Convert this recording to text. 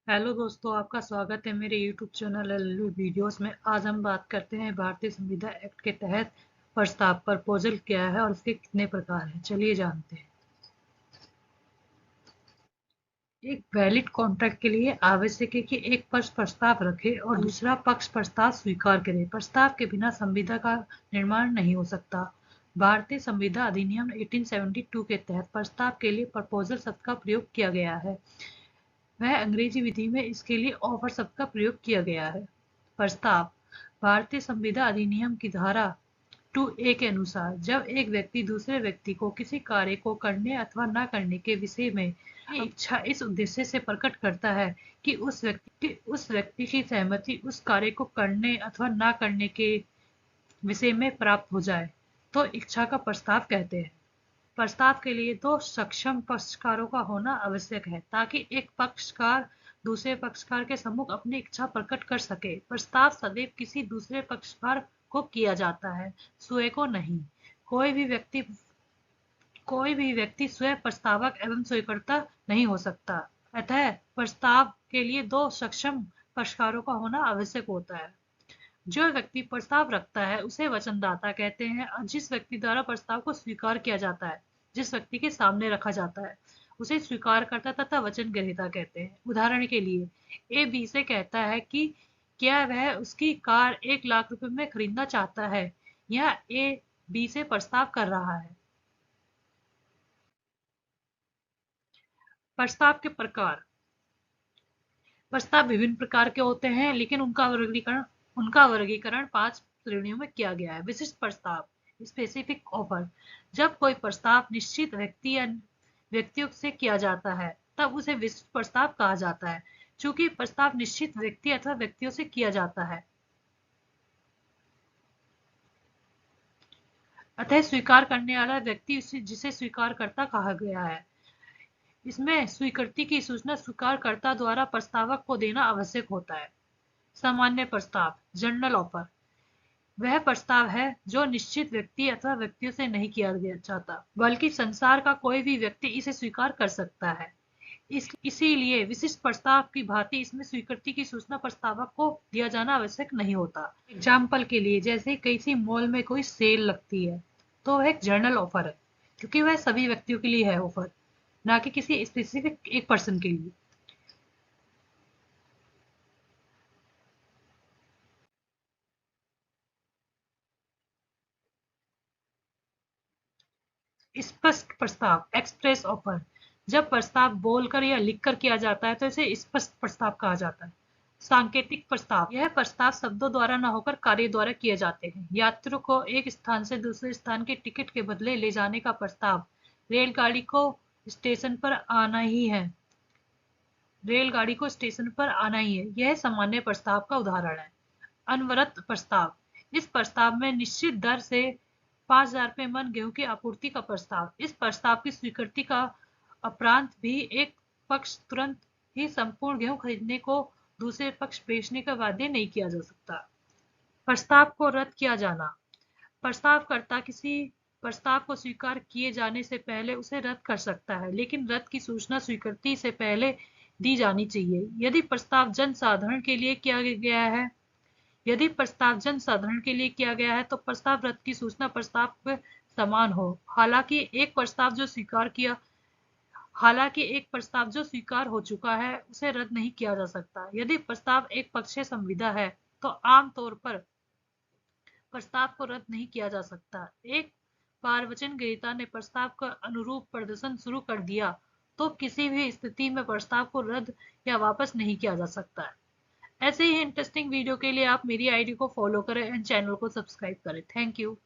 Hello दोस्तों, आपका स्वागत है मेरे यूट्यूब चैनल एलएलबी वीडियोस में। आज हम बात करते हैं भारतीय संविदा एक्ट के तहत प्रस्ताव प्रपोजल क्या है और इसके कितने प्रकार हैं। चलिए जानते हैं। एक वैलिड कॉन्ट्रैक्ट के लिए आवश्यक है कि एक पक्ष प्रस्ताव रखे और दूसरा पक्ष प्रस्ताव स्वीकार करे। प्रस्ताव के बिना संविदा का निर्माण नहीं हो सकता। भारतीय संविदा अधिनियम 1872 के तहत प्रस्ताव के लिए प्रपोजल शब्द का प्रयोग किया गया है। वह अंग्रेजी विधि में इसके लिए ऑफर शब्द का प्रयोग किया गया है। प्रस्ताव भारतीय संविदा अधिनियम की धारा 2A के अनुसार जब एक व्यक्ति दूसरे व्यक्ति को किसी कार्य को करने अथवा न करने के विषय में इच्छा इस उद्देश्य से प्रकट करता है कि उस व्यक्ति की सहमति उस कार्य को करने अथवा न करने के विषय में प्राप्त हो जाए तो इच्छा का प्रस्ताव कहते हैं। प्रस्ताव के लिए दो सक्षम पक्षकारों का होना आवश्यक है ताकि एक पक्षकार दूसरे पक्षकार के सम्मुख अपनी इच्छा प्रकट कर सके। प्रस्ताव सदैव किसी दूसरे पक्षकार को किया जाता है, स्वयं को नहीं। कोई भी व्यक्ति स्वयं प्रस्तावक एवं स्वीकर्ता नहीं हो सकता। अतः प्रस्ताव के लिए दो सक्षम पक्षकारों का होना आवश्यक होता है। जो व्यक्ति प्रस्ताव रखता है उसे वचनदाता कहते हैं और जिस व्यक्ति द्वारा प्रस्ताव को स्वीकार किया जाता है, जिस व्यक्ति के सामने रखा जाता है, उसे स्वीकारकर्ता तथा वचन ग्रहीता कहते हैं। उदाहरण के लिए ए बी से कहता है कि क्या वह उसकी कार 1 लाख रुपए में खरीदना चाहता है, या ए बी से प्रस्ताव कर रहा है। प्रस्ताव के प्रकार। प्रस्ताव विभिन्न प्रकार के होते हैं, लेकिन उनका वर्गीकरण 5 श्रेणियों में किया गया है। विशिष्ट प्रस्ताव, स्पेसिफिक ऑफर। जब कोई प्रस्ताव निश्चित व्यक्ति या व्यक्तियों से किया जाता है तब उसे विशिष्ट प्रस्ताव कहा जाता है। चूंकि प्रस्ताव निश्चित व्यक्ति अथवा व्यक्तियों से किया जाता है, अतः स्वीकार करने वाला व्यक्ति जिसे स्वीकारकर्ता कहा गया है। इसमें स्वीकृति की सूचना स्वीकारकर्ता द्वारा प्रस्तावक को देना आवश्यक होता है। सामान्य प्रस्ताव, जनरल ऑफर, वह प्रस्ताव है जो निश्चित व्यक्ति अथवा व्यक्तियों से नहीं किया जाता, बल्कि संसार का कोई भी व्यक्ति इसे स्वीकार कर सकता है। इसीलिए विशिष्ट प्रस्ताव की भांति इसमें स्वीकृति की सूचना प्रस्तावक को दिया जाना आवश्यक नहीं होता। एग्जाम्पल के लिए, जैसे किसी मॉल में कोई सेल लगती है तो वह एक जनरल ऑफर है, क्योंकि वह सभी व्यक्तियों के लिए है ऑफर, ना कि किसी स्पेसिफिक एक पर्सन के लिए। स्पष्ट प्रस्ताव, एक्सप्रेस ऑफर। जब प्रस्ताव बोलकर या लिखकर किया जाता है तो इसे स्पष्ट प्रस्ताव कहा जाता है। सांकेतिक प्रस्ताव, यह प्रस्ताव शब्दों द्वारा न होकर कार्य द्वारा किए जाते हैं। यात्रियों को एक स्थान से दूसरे स्थान के टिकट के बदले ले जाने का प्रस्ताव। रेलगाड़ी को स्टेशन पर आना ही है रेलगाड़ी को स्टेशन पर आना ही है, यह सामान्य प्रस्ताव का उदाहरण है। अनवरत प्रस्ताव, इस प्रस्ताव में निश्चित दर से 5,000 रुपये मन गेहूं की आपूर्ति का प्रस्ताव। इस प्रस्ताव की स्वीकृति का उपरांत भी एक पक्ष तुरंत ही संपूर्ण गेहूं खरीदने को दूसरे पक्ष बेचने का वादे नहीं किया जा सकता। प्रस्ताव को रद्द किया जाना, प्रस्तावकर्ता किसी प्रस्ताव को स्वीकार किए जाने से पहले उसे रद्द कर सकता है, लेकिन रद्द की सूचना स्वीकृति से पहले दी जानी चाहिए। यदि प्रस्ताव जनसाधारण के लिए किया गया है तो प्रस्ताव रद्द की सूचना प्रस्ताव के समान हो। हालांकि एक प्रस्ताव जो स्वीकार हो चुका है उसे रद्द नहीं किया जा सकता। यदि प्रस्ताव एक पक्षीय संविदा है तो आमतौर पर प्रस्ताव को रद्द नहीं किया जा सकता। एक बार वचन ग्रहीता ने प्रस्ताव का अनुरूप प्रदर्शन शुरू कर दिया तो किसी भी स्थिति में प्रस्ताव को रद्द या वापस नहीं किया जा सकता। ऐसे ही इंटरेस्टिंग वीडियो के लिए आप मेरी आईडी को फॉलो करें एंड चैनल को सब्सक्राइब करें। Thank you.